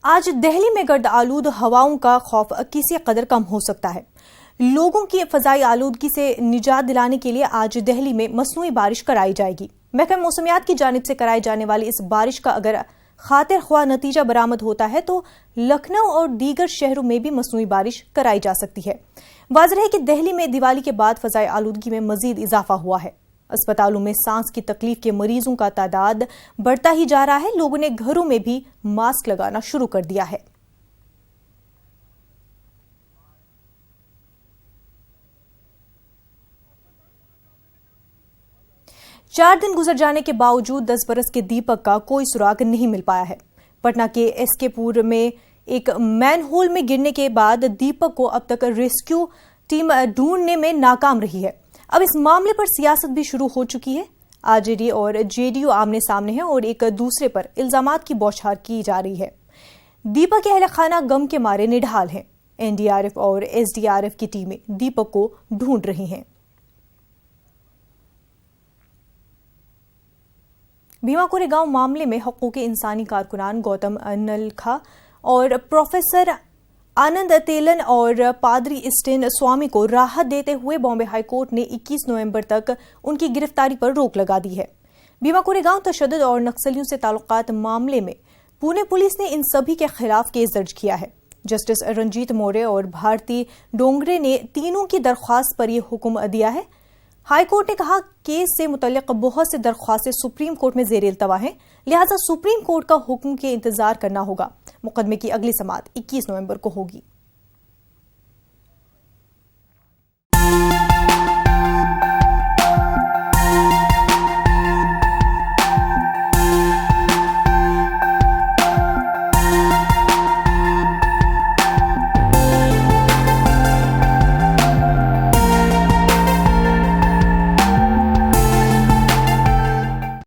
आज दिल्ली में गर्द आलूद हवाओं का खौफ किसी कदर कम हो सकता है। लोगों की फजाई आलूदगी से निजात दिलाने के लिए आज दिल्ली में मसनूई बारिश कराई जाएगी। महकमा मौसमियात की जानिब से कराई जाने वाली इस बारिश का अगर खातिर ख्वाह नतीजा बरामद होता है तो लखनऊ और दीगर शहरों में भी मसनूई बारिश कराई जा सकती है। वाज़ेह है कि दिल्ली में दिवाली के बाद फजाई आलूदगी में मजीद इजाफा हुआ है। अस्पतालों में सांस की तकलीफ के मरीजों का तादाद बढ़ता ही जा रहा है। लोगों ने घरों में भी मास्क लगाना शुरू कर दिया है। चार दिन गुजर जाने के बावजूद 10 बरस के दीपक का कोई सुराग नहीं मिल पाया है। पटना के एसकेपुर में एक मैनहोल में गिरने के बाद दीपक को अब तक रेस्क्यू टीम ढूंढने में नाकाम रही है। अब इस मामले पर सियासत भी शुरू हो चुकी है। आरजेडी और जेडीयू आमने सामने हैं और एक दूसरे पर इल्जामात की बौछार की जा रही है। दीपक के अहले खाना गम के मारे निढाल हैं। एनडीआरएफ और एसडीआरएफ की टीमें दीपक को ढूंढ रही हैं। भीमा कोरेगांव मामले में हकूक़ इंसानी कारकुनान गौतम नलखा और प्रोफेसर आनंद तेलन और पादरी स्टेन स्वामी को राहत देते हुए बॉम्बे हाईकोर्ट ने 21 नवंबर तक उनकी गिरफ्तारी पर रोक लगा दी है। भीमा कोरेगांव तशद्दुद और नक्सलियों से ताल्लुकात मामले में पुणे पुलिस ने इन सभी के खिलाफ केस दर्ज किया है। जस्टिस रंजीत मोरे और भारती डोंगरे ने तीनों की दरख्वास्त पर यह हुक्म दिया है। हाईकोर्ट ने कहा केस से मुतल्लिक बहुत से दरख्वास्तें सुप्रीम कोर्ट में ज़ेर इल्तवा हैं, लिहाजा सुप्रीम कोर्ट का हुक्म के इंतजार करना होगा। मुकदमे की अगली समाअत 21 नवंबर को होगी।